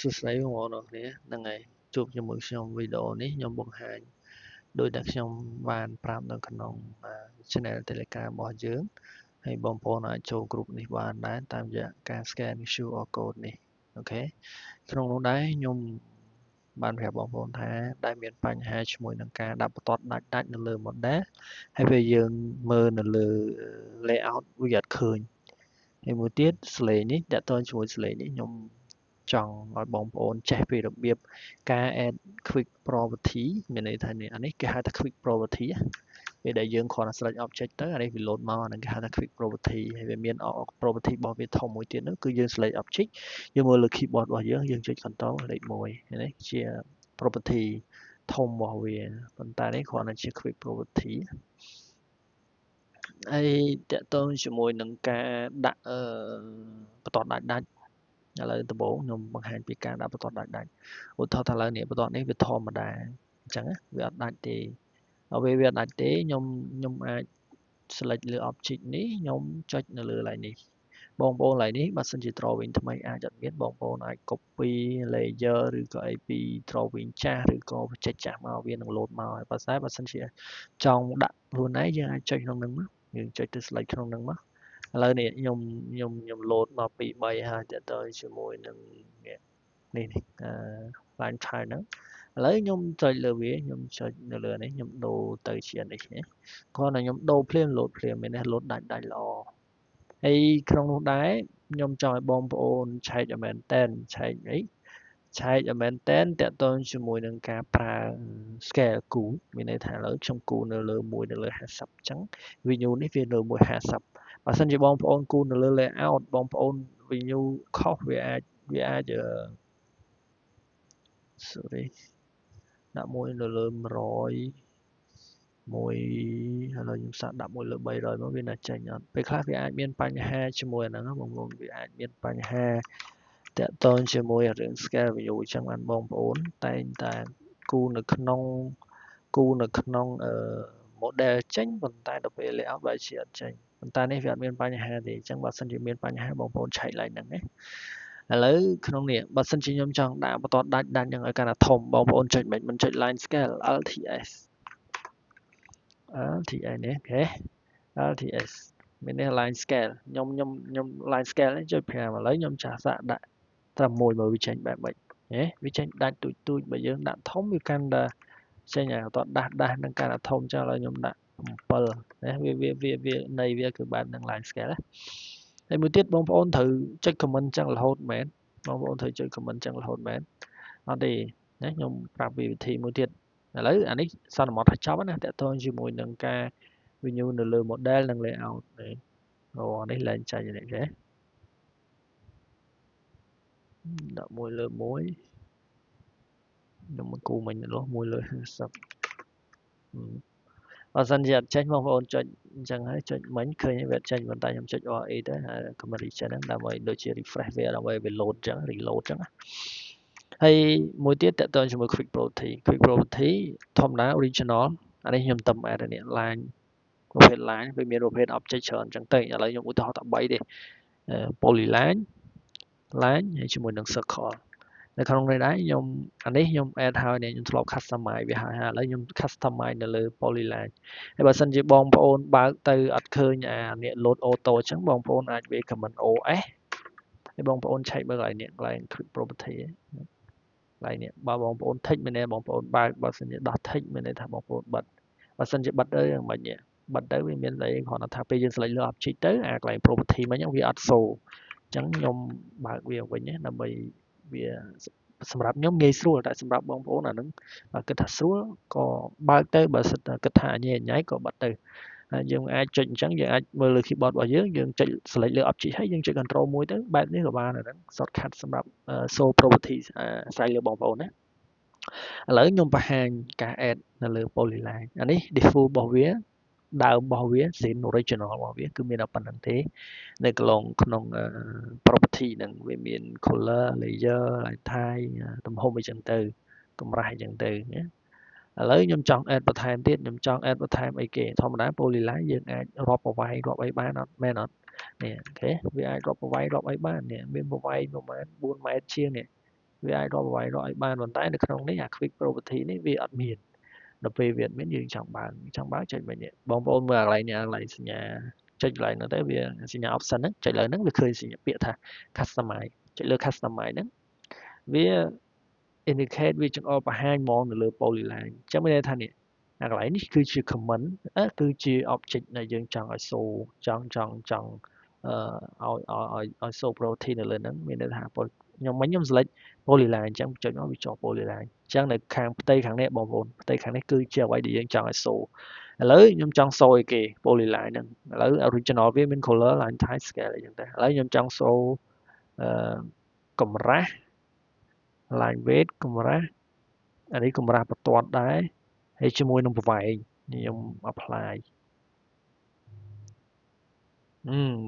សួស្តីបងប្អូនអរគ្នាហ្នឹងហើយជួបជាមួយខ្ញុំវីដេអូនេះខ្ញុំបង្ហាញដោយដែលខ្ញុំបានប្រាប់នៅក្នុង Channel Telegram របស់យើងហើយបងប្អូនអាចចូល group នេះបានដែរតាមរយៈការ scan QR code នេះអូខេក្នុងនោះដែរខ្ញុំបានប្រាប់បងប្អូនថាដែលមានបញ្ហាជាមួយនឹងការដាក់បន្ទាត់ដាច់នៅលើ model ហើយពេលយើងមើលនៅលើ layout វាអត់ឃើញហើយមួយទៀត slate នេះតើតើជាមួយ slate នេះខ្ញុំចង់ឲ្យបងប្អូនចេះពីរបៀបការ add quick property មានន័យថាអានេះគេហៅថា quick property ពេលដែលយើងគ្រាន់តែ select object ទៅអានេះវា load មកអាហ្នឹងគេហៅថា quick property ហើយវាមាន property របស់វាធំមួយទៀតនោះគឺយើង select object យើងមើលលើ keyboard របស់យើងចុច control លេខ1នេះជា property ធំរបស់វាប៉ុន្តែនេះគ្រាន់តែជា quick property ហើយតកតងជាមួយនឹងការដាក់បន្ទាត់ដាច់ឥឡូវដំបូងខ្ញុំបង្ហាញពីការដាក់បន្ទាត់ដាច់ឧទាហរណ៍ថាឥឡូវនេះបន្ទាត់នេះវាធម្មតាអញ្ចឹងវាអត់ដាច់ទេដល់ពេលវាអត់ដាច់ទេខ្ញុំអាច select លើ object នេះខ្ញុំចុចនៅលើ line នេះបងប្អូន line នេះបើសិនជា drawing ថ្មីអាចអត់មានបងប្អូនអាច copy layer ឬក៏អីពី drawing ចាស់ឬក៏ចេញចាស់មកវានឹង load មកហើយបើសិនជាចង់ដាក់ខ្លួនឯងយើងអាចចុចក្នុងហ្នឹងមកយើងចុចទៅ select ក្នុងហ្នឹងមកឥឡូវនេះខ្ញុំ load មក2 3ហើយតទៅជាមួយនឹងនេះline chart ហ្នឹងឥឡូវខ្ញុំចុចលើវាខ្ញុំចុចនៅលើនេះខ្ញុំដូរទៅជានេះគ្រាន់តែខ្ញុំដូរភ្លាម load ភ្លាមមាននេះ load ដាច់ល្អហើយក្នុងនោះដែរខ្ញុំចង់ឲ្យបងប្អូនឆែកឲ្យមែនតែនឆែកអីឆែកឲ្យមែនតែនតកតងជាមួយនឹងការប្រើ scale គូមានន័យថាឥឡូវខ្ញុំគូនៅលើ1នៅលើ50អញ្ចឹង view នេះវានៅ150បើសិនជាបងប្អូនគូនៅលើ layout បងប្អូន view ខុសវាអាចsorry ដាក់មួយនៅលើ100មួយឥឡូវខ្ញុំសាកដាក់មួយលើ300មកវានៅចេញអត់ពេលខ្លះវាអាចមានបញ្ហាជាមួយអាហ្នឹងបងប្អូនវាអាចមានបញ្ហាតកតងជាមួយរឿង scale view អញ្ចឹងបានបងប្អូនតែងតែគូនៅក្នុងmodel ចេញប៉ុន្តែដល់ពេល layout បែរជាអត់ចេញប៉ុន្តែនេះវាអត់មានបញ្ហាទេអញ្ចឹងបើសិនជាមានបញ្ហាបងប្អូនឆែកឡើងហ្នឹងណាឥឡូវក្នុងនេះបើសិនជាខ្ញុំចង់ដាក់បន្ទាត់ដាច់ហ្នឹងឲ្យកាន់តែធំបងប្អូនចុចមិនចុច line scale LTS នេះអូខេ LTS មាននេះ line scale ខ្ញុំ line scale នេះចុច5ឥឡូវខ្ញុំចាស់សាកដាក់ត្រឹម1មកវាចេញបែបម៉េចវាចេញដាច់ទូចបើយើងដាក់ធំវាកាន់តែចេញឲ្យតដាស់នឹងកាន់តែធំចឹងឥឡូវខ្ញុំដាក់7ណាវានៃវាគឺបែបនឹង line scale ណាហើយមួយទៀតបងប្អូនត្រូវចុច comment ចឹងរហូតមែនបងប្អូនត្រូវចុច comment ចឹងរហូតមែនអត់ទេណាខ្ញុំប្រាប់វិធីមួយទៀតឥឡូវអានេះសន្មតថាចប់ណាតើតើជាមួយនឹងការ view នៅលើ model និង layout នេះនេះឡើងចាញ់នេះចេះដាក់មួយលើមួយខ្ញុំមកគូមិញនោះមួយលើ50បើសិនជាអត់ចេញបងប្អូនចុចអញ្ចឹងហើយចុចមិញឃើញវាចេញប៉ុន្តែខ្ញុំចុច RA ទៅហើយ comment region ហ្នឹងដើម្បីដូចជា refresh វាដើម្បីវា load អញ្ចឹង reload អញ្ចឹងហើយមួយទៀតតើតើជាមួយ quick property ធម្មតា original អានេះខ្ញុំតំ add នេះ line ប្រភេទ line វាមានប្រភេទ object ច្រើនអញ្ចឹងទៅឥឡូវខ្ញុំឧទាហរណ៍តែ3ទេ polyline line ហើយជាមួយនឹង circle នៅក្នុងនេះដែរអានេះខ្ញុំ add ហើយខ្ញុំធ្លាប់ customize វាហើយឥឡូវខ្ញុំ customize នៅលើ polyline ហើយបើសិនជាបងប្អូនបើកទៅអត់ឃើញនេះ load auto អញ្ចឹងបងប្អូនអាចវា comment OS ហើយបងប្អូនឆែកមើលកន្លែងនេះកន្លែង quick property កន្លែងនេះបើបងប្អូន tick មានន័យបងប្អូនបើកបើសិនជាដោះ tick មានន័យថាបងប្អូនបិទបើសិនជាបិទទៅយ៉ាងម៉េចនេះបិទទៅវាមានន័យគ្រាន់តែថាពេលយើង select លើ object ទៅកន្លែង property មិញហ្នឹងវាអត់ show អញ្ចឹងខ្ញុំបើកវាវិញដើម្បីវាសម្រាប់ខ្ញុំងាយស្រួលតែសម្រាប់បងប្អូនអាហ្នឹងបើគិតថាស្រួលក៏បើកទៅបើសិនតែគិតថាញ៉ៃញ៉ៃក៏បិទទៅហើយយើងអាចចុចអញ្ចឹងយើងអាចមើលលើ keyboard របស់យើងចុច select លើ object ហើយយើងចុច control មួយទៅបែបនេះក៏បានដែរហ្នឹង shortcut សម្រាប់ show property ស្វែងលើបងប្អូនណាឥឡូវខ្ញុំបង្ហាញការ add នៅលើ polyline អានេះ default របស់វាដើមរបស់វា scene original របស់វាគឺមានតែប៉ុណ្្នឹងទេនៅក្នុង property ហ្នឹងវាមាន color layer light type ទំហំអីចឹងទៅកម្រាស់អីចឹងទៅណាឥឡូវខ្ញុំចង់ add បន្ថែមទៀតខ្ញុំចង់ add បន្ថែមអីគេធម្មតា polyline យើងអាចរាប់ប្រវែងរាប់អីបានអត់មែនអត់ nè thế vì ai drop vay drop ấy ban nè bên vay mà buôn mà chia nè vì ai drop vay drop ấy ban còn tái được không đấy quick property này vì admin đập về Việt miễn dương trong bán chạy về nhẹ bóng bóng mà lại nhà chạy lại nó tới vì nhà option đó chạy lại nó vì khơi nhà bịa thà customize chạy lơ customize đó vì indicate វាចង្អុលបង្ហាញហ្មងនៅលើ polyline អញ្ចឹងមានន័យថានេះអាកន្លែងនេះគឺជា comment គឺជា object ដែលយើងចង់ឲ្យ show ចង់ឲ្យ show protein នៅលើហ្នឹងមានន័យថាខ្ញុំ select polyline អញ្ចឹងចុចមកវាជាប់ polyline អញ្ចឹងនៅខាងផ្ទៃខាងនេះបងប្អូនផ្ទៃខាងនេះគឺជាអ្វីដែលយើងចង់ឲ្យ show ឥឡូវខ្ញុំចង់ show ឲ្យគេ polyline ហ្នឹងឥឡូវ original វាមាន color line type scale អីចឹងទៅឥឡូវខ្ញុំចង់ show កម្រាស់ line weight កម្រាស់អានេះកម្រាស់បន្ទាត់ដែរហើយជាមួយនឹងប្រវែងខ្ញុំ apply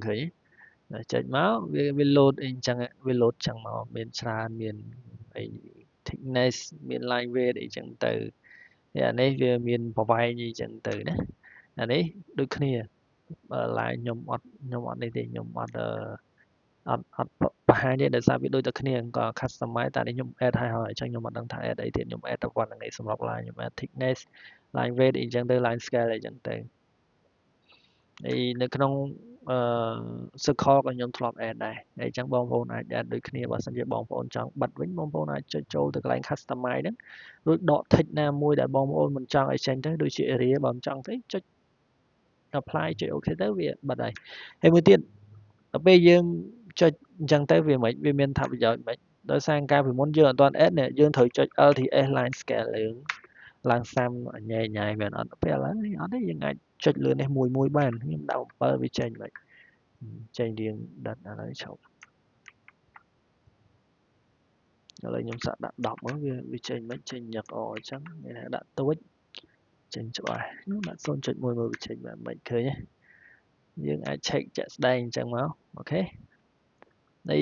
ឃើញចុចមកវា load អីចឹងវា load ចឹងមកមានច្រើនមានអី thickness មាន line weight អីចឹងទៅអានេះវាមានប្រវែងអីចឹងទៅណាអានេះដូចគ្នា line ខ្ញុំអត់នេះទេខ្ញុំអត់បង្ហាញទេដោយសារវាដូចតែគ្នាក៏ customize តែនេះខ្ញុំ add ឲ្យអញ្ចឹងខ្ញុំអត់ដឹងថា add អីទៀតខ្ញុំ add តែប៉ុណ្្នឹងឯងសម្រាប់ line ខ្ញុំ add thickness line weight អីចឹងទៅ line scale អីចឹងទៅហើយនៅក្នុងcircle ក៏ខ្ញុំធ្លាប់ add ដែរហើយអញ្ចឹងបងប្អូនអាច add ដូចគ្នាបើសិនជាបងប្អូនចង់បិទវិញបងប្អូនអាចចុចចូលទៅកន្លែង customize ហ្នឹងរួចដក tick ណាមួយដែលបងប្អូនមិនចង់ឲ្យចេញទៅដូចជា area បើមិនចង់ទេចុច apply ចុច OK ទៅវាបិទហើយមួយទៀតដល់ពេលយើងចុចអញ្ចឹងទៅវាមិនវាមានថាប្រយោជន៍មិនដោយសារកាលពីមុនយើងអត់ទាន់ add នេះយើងត្រូវចុច LTS line scale ឡើងសាំញ៉ៃមែនអត់ពេលឥឡូវនេះអត់ទេយើងអាចចុចលើនេះមួយបានខ្ញុំដាក់7វាចេញមិនចេញរៀងដិតឥឡូវឈប់ឥឡូវខ្ញុំសាក់ដាក់10មកវាចេញមិនចេញញឹកអអញ្ចឹងមានថាដាក់ទួចចេញច្បាស់ខ្ញុំដាក់ 0.1 មើលវាចេញបានមិនឃើញទេយើងអាច check ជាក់ស្ដែងអញ្ចឹងមកអូខេនៃ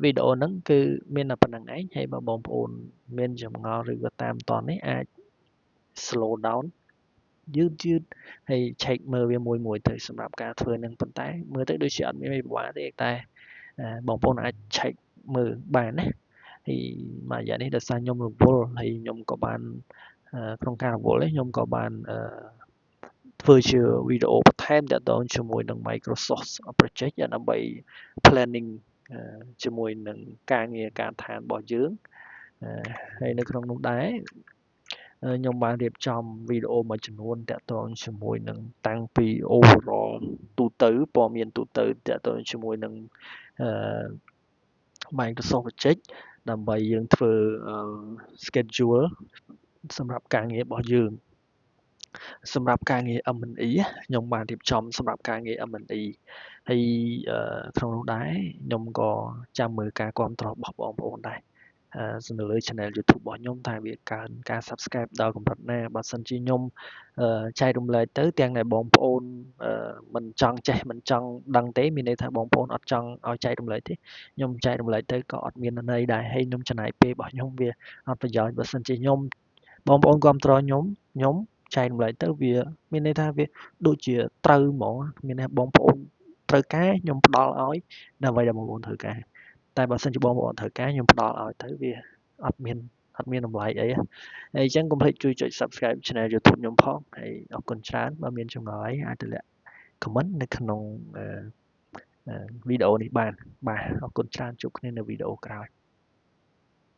វីដេអូហ្នឹងគឺមានតែប៉ុណ្្នឹងឯងហើយបើបងប្អូនមានចម្ងល់ឬក៏តាមតនេះអាច slow down យឺតហើយ check មើលវាមួយទៅសម្រាប់ការធ្វើនឹងប៉ុន្តែមើលទៅដូចជាអត់មានអីពិបាកទេតែបងប្អូនអាច check មើលបានណាហើយមួយរយៈនេះដោយសារខ្ញុំរវល់ហើយខ្ញុំក៏បានក្នុងការរវល់ខ្ញុំក៏បានធ្វើជាវីដេអូបន្ថែមទាក់ទងជាមួយនឹង Microsoft Project ដើម្បី planning ជាមួយនឹងការងារការឋានរបស់យើងហើយនៅក្នុងនោះដែរខ្ញុំបានរៀបចំវីដេអូមួយចំនួនតាក់ទងជាមួយនឹងតាំងពី overall ទូទៅព័ត៌មានទូទៅតាក់ទងជាមួយនឹងMicrosoft Project ដើម្បីយើងធ្វើ schedule សម្រាប់ការងាររបស់យើងសម្រាប់ការងារ M&E ខ្ញុំបានរៀបចំសម្រាប់ការងារ M&E ហើយក្នុងនោះដែរខ្ញុំក៏ចាំមើលការគាំទ្ររបស់បងប្អូនដែរនៅលើ channel YouTube របស់ខ្ញុំថាវាកើនការ subscribe ដល់កម្រិតណាបើសិនជាខ្ញុំចែករំលែកទៅទាំងដែលបងប្អូនមិនចង់ចេះមិនចង់ដឹងទេមានន័យថាបងប្អូនអត់ចង់ឲ្យចែករំលែកទេខ្ញុំចែករំលែកទៅក៏អត់មានន័យដែរហើយខ្ញុំចំណាយពេលរបស់ខ្ញុំវាអត់ប្រយោជន៍បើសិនជាខ្ញុំបងប្អូនគាំទ្រខ្ញុំចែករំលែកទៅវាមានន័យថាវាដូចជាត្រូវហ្មងមានន័យថាបងប្អូនត្រូវការខ្ញុំផ្ដល់ឲ្យដើម្បីឲ្យបងប្អូនធ្វើការតែបើសិនជាបងប្អូនត្រូវការខ្ញុំផ្ដល់ឲ្យទៅវាអត់មានតម្លៃអីហើយអញ្ចឹងកុំភ្លេចជួយចុច subscribe channel YouTube ខ្ញុំផងហើយអរគុណច្រើនបើមានចម្ងល់អីអាចទម្លាក់ comment នៅក្នុងវីដេអូនេះបានបាទអរគុណច្រើនជួបគ្នានៅវីដេអូក្រោយ